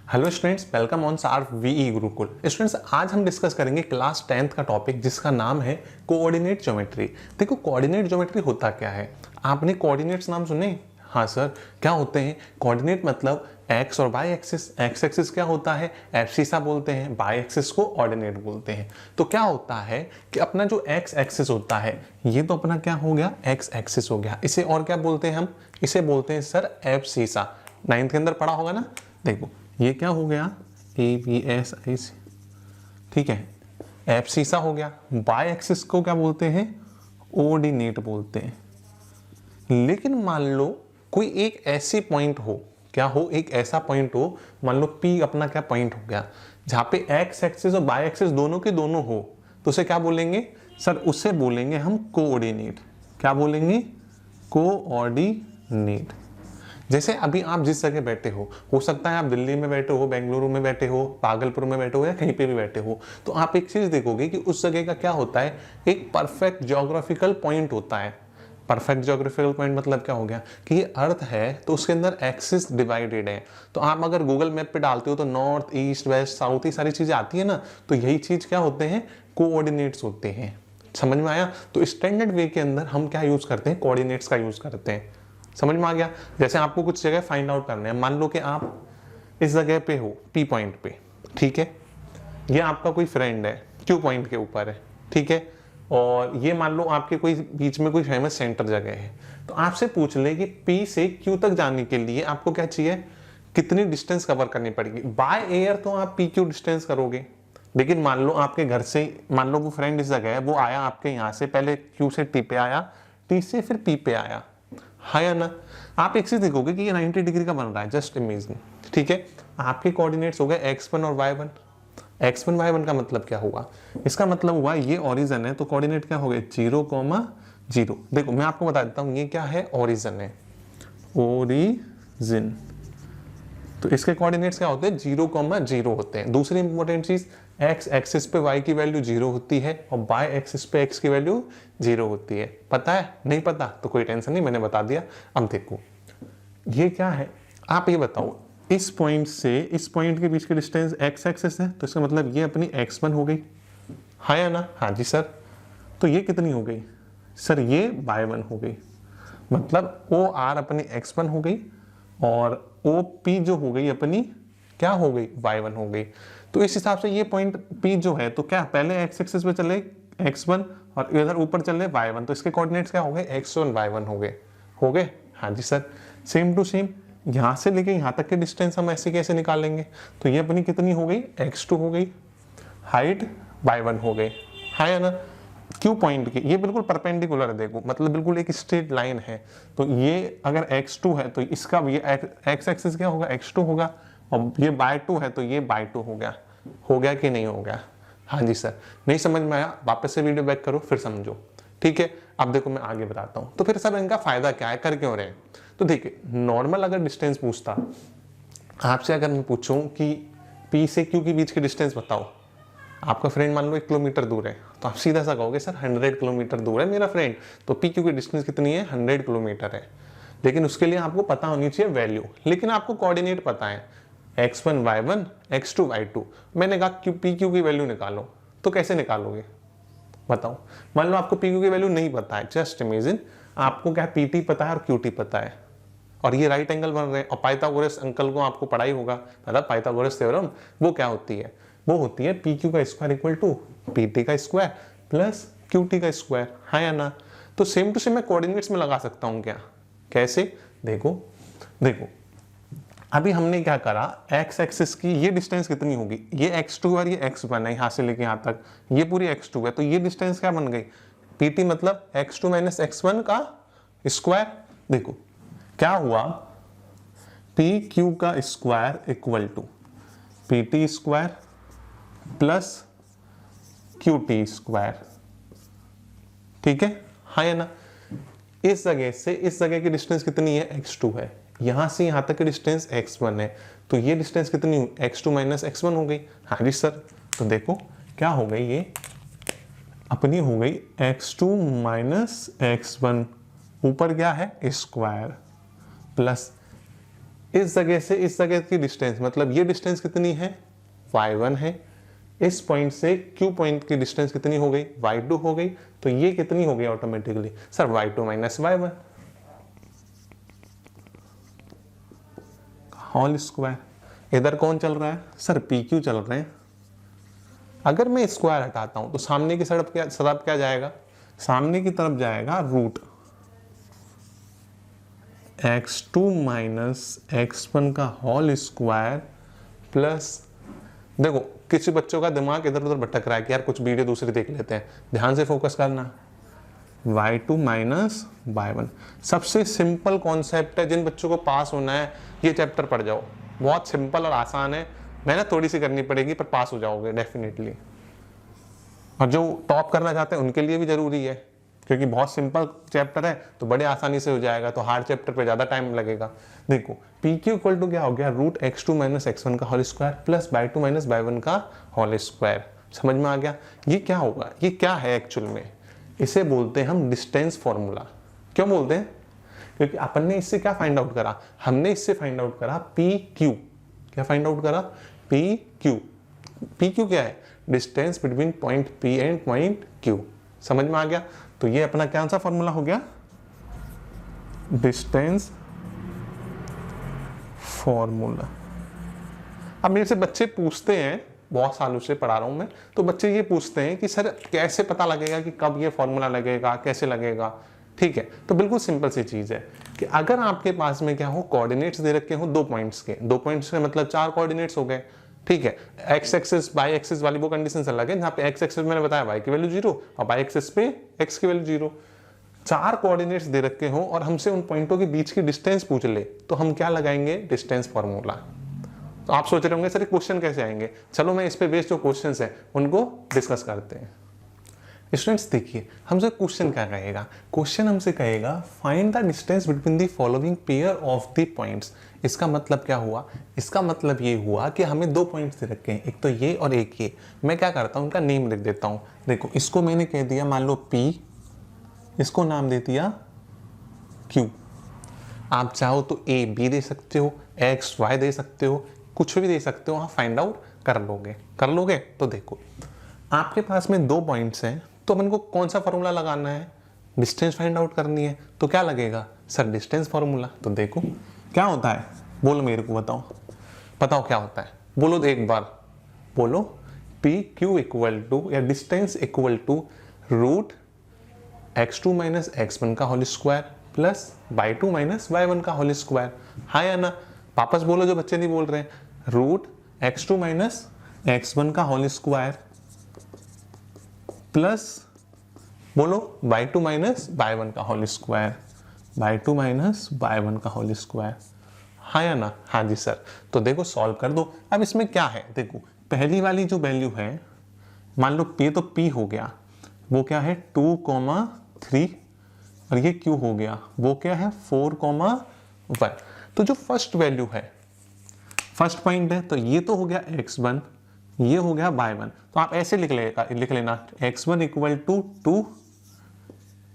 Hello students, welcome on सार्फ VE Gurukul. Students, आज हम discuss करेंगे क्लास 10th का टॉपिक जिसका नाम है कोऑर्डिनेट ज्योमेट्री। देखो, कोऑर्डिनेट ज्योमेट्री होता क्या है? आपने कोऑर्डिनेट्स नाम सुने? हाँ सर, क्या होते हैं कोऑर्डिनेट? मतलब एक्स और वाई एक्सिस। एक्स एक्सिस क्या होता है? एब्सिसा बोलते हैं, वाई एक्सिस को ऑर्डिनेट बोलते हैं। तो क्या होता है कि अपना जो एक्स एक्सिस होता है ये तो अपना क्या हो गया? एक्स एक्सिस हो गया। इसे और क्या बोलते हैं हम? इसे बोलते हैं सर एब्सिसा। 9th के अंदर पढ़ा होगा ना। देखो, ये क्या हो गया? ए बी एस आई सी, ठीक है, एब्सिसा हो गया। बाय एक्सिस को क्या बोलते हैं? ऑर्डिनेट बोलते हैं। लेकिन मान लो कोई एक ऐसी पॉइंट हो, क्या हो? एक ऐसा पॉइंट हो, मान लो पी अपना क्या पॉइंट हो गया जहां पे एक्स एक्सिस और बाय एक्सिस दोनों के दोनों हो, तो उसे क्या बोलेंगे सर? उसे बोलेंगे हम कोऑर्डिनेट। क्या बोलेंगे? कोऑर्डिनेट। जैसे अभी आप जिस जगह बैठे हो सकता है आप दिल्ली में बैठे हो, बेंगलुरु में बैठे हो, भागलपुर में बैठे हो या कहीं पे भी बैठे हो, तो आप एक चीज देखोगे कि उस जगह का क्या होता है, एक परफेक्ट ज्योग्राफिकल पॉइंट होता है। परफेक्ट ज्योग्राफिकल पॉइंट मतलब क्या हो गया कि ये अर्थ है तो उसके अंदर एक्सिस डिवाइडेड है। तो आप अगर गूगल मैप पे डालते हो तो नॉर्थ ईस्ट वेस्ट साउथ ही सारी चीजें आती है ना, तो यही चीज क्या होते हैं? कोऑर्डिनेट्स होते हैं। समझ में आया? तो स्टैंडर्ड वे के अंदर हम क्या यूज करते हैं? कोऑर्डिनेट्स का यूज करते हैं। समझ में आ गया? जैसे आपको कुछ जगह फाइंड आउट करना है, मान लो कि आप इस जगह पे हो पी पॉइंट पे, ठीक है, ये आपका कोई फ्रेंड है क्यू पॉइंट के ऊपर है, ठीक है, और ये मान लो आपके कोई बीच में कोई फेमस सेंटर जगह है, तो आपसे पूछ ले कि पी से क्यू तक जाने के लिए आपको क्या चाहिए, कितनी डिस्टेंस कवर करनी पड़ेगी। बाय एयर तो आप पी क्यू डिस्टेंस करोगे, लेकिन मान लो आपके घर से, मान लो वो फ्रेंड इस जगह है, वो आया आपके यहाँ से, पहले क्यू से टी पे आया, टी से फिर पी पे आया, हाँ या ना? आप एक चीज देखोगे कि ये 90 डिग्री का बन रहा है, जस्ट इमेजिन, ठीक है। आपके कोऑर्डिनेट्स हो गए x1 और y1। x1 y1 का मतलब क्या हुआ? इसका मतलब हुआ ये ओरिजिन है, तो कोऑर्डिनेट क्या हो गए? 0,0। देखो मैं आपको बता देता हूँ, ये क्या है? ओरिजिन है, ओरिजिन। तो इसके कोऑर्डिनेट्स क्या होते हैं? 0,0 होते हैं। दूसरी इंपॉर्टेंट चीज, एक्स एक्सिस पे y की वैल्यू 0 होती है और बाय एक्सिस पे x की वैल्यू 0 होती है। पता है? नहीं पता तो कोई टेंशन नहीं, मैंने बता दिया। अब देखो ये क्या है, आप ये बताओ, इस पॉइंट से इस पॉइंट के बीच की डिस्टेंस x एक्सिस है, तो इसका मतलब ये अपनी x1 हो गई, हाँ या ना? हाँ जी सर। तो ये कितनी हो गई सर? ये y1 हो गई। मतलब OR अपनी x1 हो गई और OP जो हो गई अपनी क्या हो गई? y1 हो गई। तो इस हिसाब से ये पॉइंट P जो है, तो क्या पहले x एक्सिस पे चले x1 और इधर ऊपर चले y1, तो इसके कोऑर्डिनेट्स क्या हो गए? x1 y1 हो गए, हो गए? हाँ जी सर। सेम टू सेम यहां से लेके यहां तक के डिस्टेंस हम ऐसे कैसे निकालेंगे? तो ये अपनी कितनी हो गई? x2 हो गई, हाइट y1 हो गई, हाँ या ना? क्यू पॉइंट की ये बिल्कुल परपेंडिकुलर है, देखो मतलब बिल्कुल एक स्ट्रेट लाइन है। तो ये अगर x2 है तो इसका ये x एक्सिस क्या होगा? x2 होगा, और ये by2 है तो ये by2 हो गया। हो गया कि नहीं हो गया? हाँ जी सर। नहीं समझ में आया? वापस से वीडियो बैक करो फिर समझो, ठीक है। अब देखो मैं आगे बताता हूँ। तो फिर सर इनका फायदा क्या है, कर क्यों रहे हैं? तो देखिए, नॉर्मल अगर डिस्टेंस पूछता आपसे, अगर मैं पूछूं कि पी से क्यू के बीच की डिस्टेंस बताओ, आपका फ्रेंड मान लो 1 किलोमीटर दूर है, तो आप सीधा सा कहोगे सर 100 किलोमीटर दूर है मेरा फ्रेंड, तो पी क्यू की डिस्टेंस कितनी है? 100 किलोमीटर है। लेकिन उसके लिए आपको पता होनी चाहिए वैल्यू, लेकिन आपको कोऑर्डिनेट पता है x1 y1 x2 y2। मैंने कहा पी क्यू की वैल्यू निकालो, तो कैसे निकालोगे बताओ? मान लो आपको पी क्यू की वैल्यू नहीं पता है, जस्ट इमेजिन आपको क्या पी टी पता है और क्यू टी पता है, और ये राइट एंगल बन रहे हैं, और पाइथागोरस अंकल को आपको पढ़ाई होगा, मतलब पाइथागोरस थ्योरम, वो क्या होती है? वो होती है पी क्यू का square equal to P T का स्क्वायर प्लस क्यू टी का स्क्वायर, हाँ या ना? तो सेम टू सेम मैं कोऑर्डिनेट्स में लगा सकता हूँ क्या? कैसे? देखो देखो, अभी हमने क्या करा, x एक्सिस की ये डिस्टेंस कितनी होगी? ये x2 और ये x1 है, यहाँ से लेके यहाँ तक ये पूरी x2 है, तो ये डिस्टेंस क्या बन गई? pt मतलब x2 माइनस x1 का स्क्वायर। देखो क्या हुआ, पी क्यू का square equal to P T square plus Q T square, ठीक है, हाँ या ना? इस जगह से इस जगह की डिस्टेंस कितनी है? x2 है, यहां से यहां तक की डिस्टेंस x1 है, तो ये डिस्टेंस कितनी हुई? x2 माइनस x1 हो गई, हाँ जी सर। तो देखो क्या हो गई, ये अपनी हो गई x2 माइनस x1, ऊपर क्या है? स्क्वायर प्लस इस जगह से इस जगह की डिस्टेंस, मतलब ये डिस्टेंस कितनी है, y1 है। इस पॉइंट से Q पॉइंट की डिस्टेंस कितनी हो गई, y2 हो गई। तो ये कितनी हो गई automatically, sir y2 minus y1 whole square. इधर कौन चल रहा है, सर PQ चल रहे हैं। अगर मैं स्क्वायर हटाता हूं तो सामने की तरफ क्या जाएगा, सामने की तरफ जाएगा रूट x2 माइनस x1 का होल स्क्वायर प्लस, देखो किसी बच्चों का दिमाग इधर उधर भटक रहा है कि यार कुछ वीडियो दूसरी देख लेते हैं, ध्यान से फोकस करना। y2 माइनस y1 सबसे सिंपल कॉन्सेप्ट है, जिन बच्चों को पास होना है ये चैप्टर पढ़ जाओ, बहुत सिंपल और आसान है। मेहनत थोड़ी सी करनी पड़ेगी पर पास हो जाओगे डेफिनेटली। और जो टॉप करना चाहते हैं उनके लिए भी जरूरी है, क्योंकि बहुत सिंपल चैप्टर है तो बड़े आसानी से हो जाएगा, तो हार्ड चैप्टर पे ज़्यादा टाइम लगेगा। देखो PQ इक्वल टू क्या हो गया, रूट x2 माइनस x1 का whole square plus y2 minus y1 का होल स्क्वायर। समझ में आ गया। ये क्या होगा, ये क्या है एक्चुअल में, इसे बोलते हैं हम डिस्टेंस फॉर्मूला। क्यों बोलते हैं, क्योंकि अपन ने इससे क्या फाइंड आउट करा, हमने इससे फाइंड आउट करा PQ। क्या फाइंड आउट करा, PQ। PQ क्या है, distance between point P and point Q। समझ में आ गया। तो ये अपना क्या सा फॉर्मूला हो गया, डिस्टेंस फॉर्मूला। अब मेरे से बच्चे पूछते हैं, बहुत सालों से पढ़ा रहा हूं मैं, तो बच्चे ये पूछते हैं कि सर कैसे पता लगेगा कि कब ये फॉर्मूला लगेगा, कैसे लगेगा। ठीक है, तो बिल्कुल सिंपल सी चीज है कि अगर आपके पास में क्या हो, कोऑर्डिनेट्स दे रखे हो दो पॉइंट्स के, दो पॉइंट्स के मतलब 4 कोऑर्डिनेट्स हो गए। ठीक है, एक्स एक्सिस बाई एक्सिस वाली वो कंडीशन अलग है, जहाँ पे एक्स एक्सिस मैंने बताया y की वैल्यू 0 और बाई एक्सिस पे x की वैल्यू 0। 4 कोऑर्डिनेट्स दे रखे हो और हमसे उन पॉइंटों के बीच की डिस्टेंस पूछ ले, तो हम क्या लगाएंगे, डिस्टेंस फॉर्मूला। तो आप सोच रहे होंगे सर क्वेश्चन कैसे आएंगे, चलो मैं इस पे बेस्ड जो क्वेश्चंस है उनको डिस्कस करते हैं। स्टूडेंट्स देखिए, हमसे क्वेश्चन क्या कहेगा, क्वेश्चन हमसे कहेगा find the distance between the following pair of the points. इसका मतलब क्या हुआ, इसका मतलब ये हुआ कि हमें 2 पॉइंट्स दे रखे हैं, एक तो ये और एक ये। मैं क्या करता हूँ, उनका नेम लिख देता हूँ। देखो इसको मैंने कह दिया मान लो P, इसको नाम दे दिया Q। आप चाहो तो A B दे सकते हो, X Y दे सकते हो, कुछ भी दे सकते हो, आप फाइंड आउट कर लोगे। तो देखो आपके पास में 2 पॉइंट्स हैं, तो अपन को कौन सा फॉर्मूला लगाना है, डिस्टेंस फाइंड आउट करनी है। तो क्या लगेगा, सर डिस्टेंस फॉर्मूला। तो देखो क्या होता है, बोलो मेरे को बताओ क्या होता है, बोलो एक बार बोलो। PQ इक्वल टू या distance equal to root x2 minus x1 का whole square plus y2 minus y1 का होल स्क्वायर। हाँ या ना, वापस बोलो जो बच्चे नहीं बोल रहे हैं, रूट x2 माइनस x1 का होल स्क्वायर प्लस बोलो y2 माइनस y1 का whole square, y2 minus y1 का होल स्क्वायर। हाँ या ना, हाँ जी सर। तो देखो सॉल्व कर दो। अब इसमें क्या है, देखो पहली वाली जो वैल्यू है, मान लो P तो P हो गया, वो क्या है 2,3 और ये Q हो गया, वो क्या है 4,1। तो जो फर्स्ट वैल्यू है, फर्स्ट पॉइंट है, तो ये तो हो गया x1, ये हो गया y1। तो आप ऐसे लिख लेना x1 इक्वल टू 2,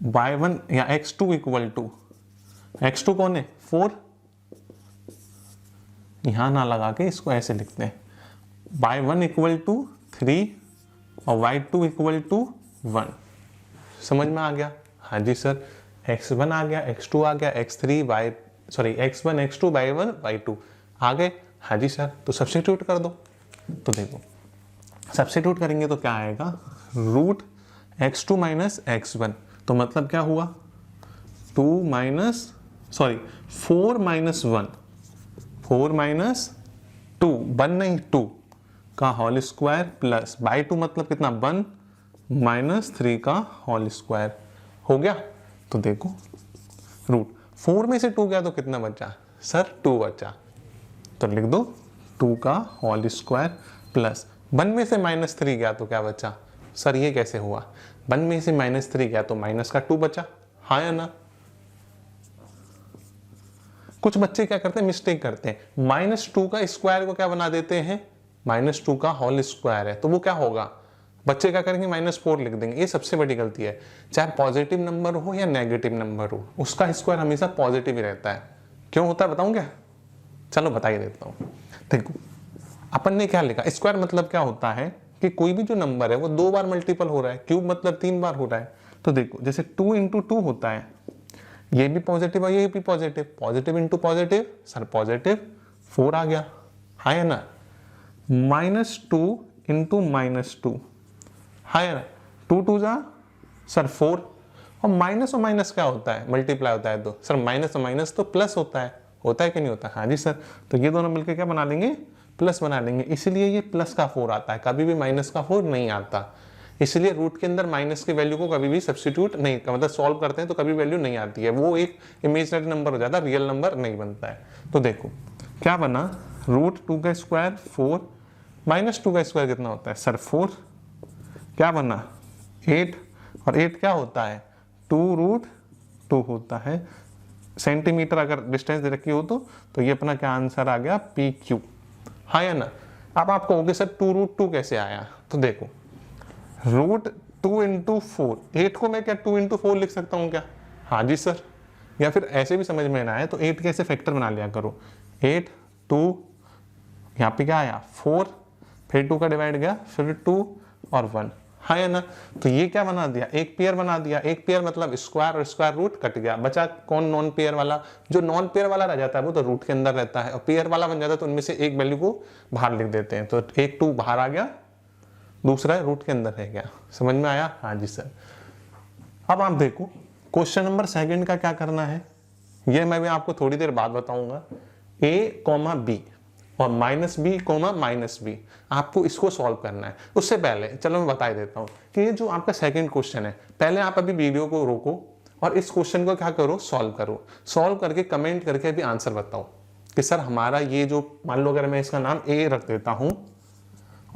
y1 या x2 इक्वल टू, x2 कौन है 4, यहां ना लगा के इसको ऐसे लिखते हैं, y1 इक्वल टू 3 और y2 इक्वल टू 1। समझ में आ गया, हाँ जी सर। x1 आ गया, x2 आ गया, x1 x2 y1 y2 आ गए, हाँ जी सर। तो सब्स्टिट्यूट कर दो। तो देखो सब्स्टिट्यूट करेंगे तो क्या आएगा, रूट x2 माइनस x1। तो मतलब क्या हुआ 4 माइनस 1, 4 माइनस 2, 1 नहीं 2 का होल स्क्वायर प्लस बाई 2 मतलब कितना 1 माइनस 3 का होल स्क्वायर हो गया। तो देखो रूट 4 में से 2 गया तो कितना बचा, सर 2 बचा। तो लिख दो 2 का होल स्क्वायर प्लस 1 में से माइनस 3 गया तो क्या बचा, सर ये कैसे हुआ, 1 में से माइनस 3 गया तो माइनस का 2 बचा। हाँ या ना। कुछ बच्चे क्या करते हैं, मिस्टेक करते हैं, -2 का स्क्वायर को क्या बना देते हैं, -2 का होल स्क्वायर है तो वो क्या होगा, बच्चे क्या करेंगे -4 लिख देंगे। ये सबसे बड़ी गलती है। चाहे पॉजिटिव नंबर हो या नेगेटिव नंबर हो, उसका स्क्वायर हमेशा पॉजिटिव ही रहता है। क्यों होता है बताऊं क्या, चलो बता ही देता हूँ। देखो अपन ने क्या लिखा, स्क्वायर मतलब क्या होता है कि कोई भी जो नंबर है वो 2 बार मल्टीपल हो रहा है, क्यूब मतलब 3 बार हो रहा है। तो देखो जैसे 2 इंटू 2 होता है, ये भी पॉजिटिव और ये भी positive, positive into positive sir positive 4 आ गया, है ना। -2 इंटू -2 है ना, 2 2 जा सर 4, और माइनस क्या होता है, मल्टीप्लाई होता है तो सर माइनस और माइनस तो प्लस होता है कि नहीं होता, हाँ जी सर। तो ये दोनों मिलकर क्या बना लेंगे, प्लस बना लेंगे, इसलिए ये प्लस का 4 आता है, कभी भी माइनस का 4 नहीं आता। इसलिए रूट के अंदर माइनस की वैल्यू को कभी भी सब्स्टिट्यूट नहीं, मतलब सॉल्व करते हैं तो कभी वैल्यू नहीं आती है, वो एक इमेजिनरी नंबर हो जाता है, रियल नंबर नहीं बनता है। तो देखो क्या बना, √2 का स्क्वायर 4, -2 का स्क्वायर कितना होता है सर 4, क्या बना 8, और 8 क्या होता है 2√2 होता है। सेंटीमीटर अगर डिस्टेंस दे रखी हो तो ये अपना क्या आंसर आ गया PQ, हाँ या ना। अब आप कहोगे सर 2√2 कैसे आया, तो देखो √2 इंटू 4, 8 को मैं क्या 2 इंटू 4 लिख सकता हूँ क्या, हाँ जी सर। या फिर ऐसे भी समझ में ना आए तो 8 कैसे फैक्टर बना लिया करो, 8 2 यहाँ पे क्या आया 4, फिर 2 का डिवाइड गया, फिर 2 और 1, हाँ या ना। तो ये क्या बना दिया, एक पेयर बना दिया, एक पेयर मतलब स्क्वायर और स्क्वायर रूट कट गया, बचा कौन नॉन पेयर वाला। जो नॉन पेयर वाला रह जाता है वो तो रूट के अंदर रहता है, और पेयर वाला बन जाता है तो उनमें से एक वैल्यू को बाहर लिख देते हैं। तो एक 2 बाहर आ गया, दूसरा रूट के अंदर रह गया, समझ में आया, हाँ जी सर। अब आप देखो क्वेश्चन नंबर 2 का क्या करना है, ये मैं भी आपको थोड़ी देर बाद बताऊंगा। A, B और -B, -B आपको इसको सॉल्व करना है। उससे पहले चलो मैं बता ही देता हूँ कि ये जो आपका सेकंड क्वेश्चन है, पहले आप अभी वीडियो को रोको और इस क्वेश्चन को क्या करो, सॉल्व करो। सॉल्व करके कमेंट करके अभी आंसर बताओ कि सर हमारा ये जो, मान लो अगर मैं इसका नाम A रख देता हूँ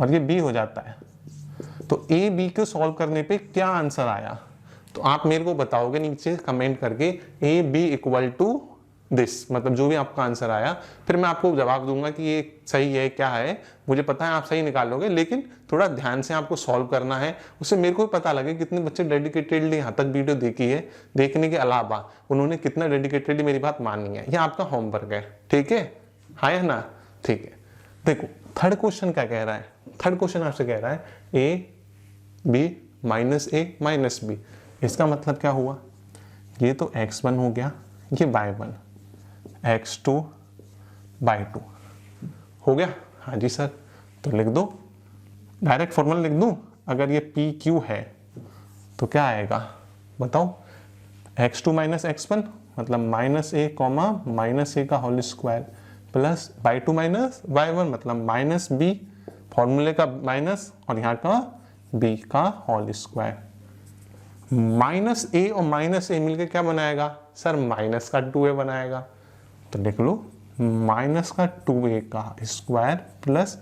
और ये B हो जाता है, तो A B को सॉल्व करने पे क्या आंसर आया, तो आप मेरे को बताओगे नीचे कमेंट करके A B equal to this, मतलब जो भी आपका आंसर आया, फिर मैं आपको जवाब दूंगा कि ये सही है क्या है। मुझे पता है आप सही निकालोगे, लेकिन थोड़ा ध्यान से आपको सॉल्व करना है, उससे मेरे को भी पता लगे कितने बच्चे डेडिकेटेडली यहाँ तक वीडियो देखी है, देखने के अलावा उन्होंने कितना डेडिकेटेडली मेरी बात मानी है। ये आपका होमवर्क है, ठीक है, हाँ या ना, ठीक है। देखो थर्ड क्वेश्चन क्या कह रहा है, थर्ड क्वेश्चन आपसे कह रहा है A B -A -B, इसका मतलब क्या हुआ, ये तो x1 हो गया, ये y1, x2/2 हो गया, हाँ जी सर। तो लिख दो, डायरेक्ट फॉर्मूला लिख दूं, अगर ये PQ है तो क्या आएगा बताओ, x2 - x1 मतलब -A, -A का whole square plus y2 - y1 मतलब -B, फॉर्मूले का माइनस और यहाँ का b का होल स्क्वायर। -A और -A मिलकर क्या बनाएगा सर, माइनस का 2A बनाएगा। तो देख लो माइनस का 2A का स्क्वायर प्लस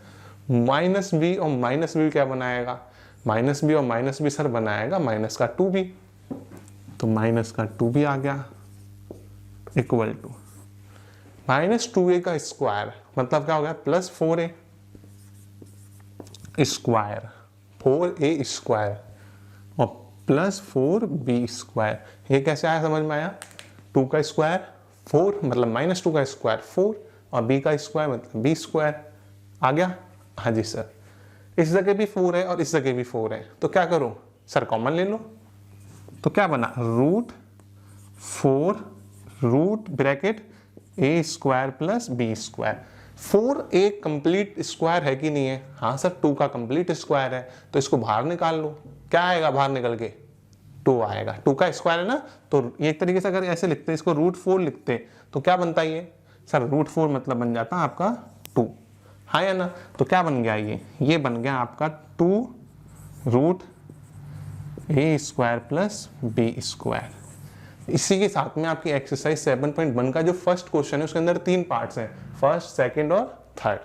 -B और -B क्या बनाएगा, -B और -B सर बनाएगा माइनस का 2B, तो माइनस का 2B आ गया इक्वल टू -2A का स्क्वायर मतलब क्या हो गया plus 4A square, 4A square और प्लस 4B स्क्वायर। ये कैसे आया समझ में आया, 2 का स्क्वायर 4 मतलब -2 का स्क्वायर 4 और B का स्क्वायर मतलब B स्क्वायर आ गया, हाँ जी सर। इस जगह भी 4 है और इस जगह भी 4 है, तो क्या करो सर कॉमन ले लो, तो क्या बना √4 root bracket A square plus B square. 4 एक कंप्लीट स्क्वायर है कि नहीं है, हाँ सर 2 का कंप्लीट स्क्वायर है, तो इसको बाहर निकाल लो, क्या आएगा बाहर निकल के 2 आएगा, 2 का स्क्वायर है ना। तो एक तरीके से अगर ऐसे लिखते इसको √4 लिखते तो क्या बनता है ये सर, √4 मतलब बन जाता आपका 2, हाँ या ना। तो क्या बन गया ये बन गया आपका 2√A square plus B square. इसी के साथ में आपकी एक्सरसाइज 7.1 का जो फर्स्ट क्वेश्चन है उसके अंदर 3 पार्ट्स हैं, फर्स्ट सेकंड और थर्ड,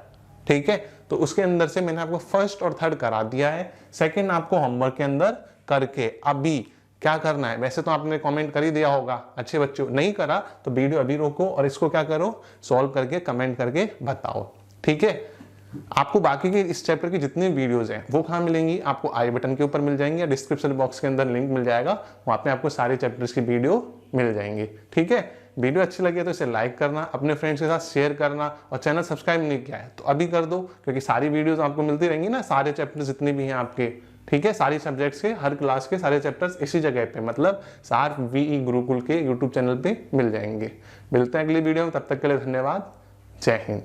ठीक है। तो उसके अंदर से मैंने आपको फर्स्ट और थर्ड करा दिया है, सेकंड आपको होमवर्क के अंदर करके अभी क्या करना है, वैसे तो आपने कमेंट कर ही दिया होगा अच्छे बच्चों, नहीं करा तो वीडियो अभी रोको और इसको क्या करो सॉल्व करके कमेंट करके बताओ, ठीक है। आपको बाकी के इस चैप्टर की जितनी वीडियोस हैं वो कहाँ मिलेंगी, आपको आई बटन के ऊपर मिल जाएंगी या डिस्क्रिप्शन बॉक्स के अंदर लिंक मिल जाएगा, वहाँ पे आपको सारे चैप्टर्स की वीडियो मिल जाएंगी, ठीक है। वीडियो अच्छी लगी है तो इसे लाइक करना, अपने फ्रेंड्स के साथ शेयर करना, और चैनल सब्सक्राइब नहीं किया है तो अभी कर दो, क्योंकि सारी वीडियोस आपको मिलती रहेंगी ना, सारे चैप्टर्स जितने भी हैं आपके, ठीक है, सारी सब्जेक्ट्स के हर क्लास के सारे चैप्टर्स इसी जगह पे, मतलब सार वीई गुरुकुल के यूट्यूब चैनल पे मिल जाएंगे। मिलते हैं अगली वीडियो में, तब तक के लिए धन्यवाद। जय हिंद।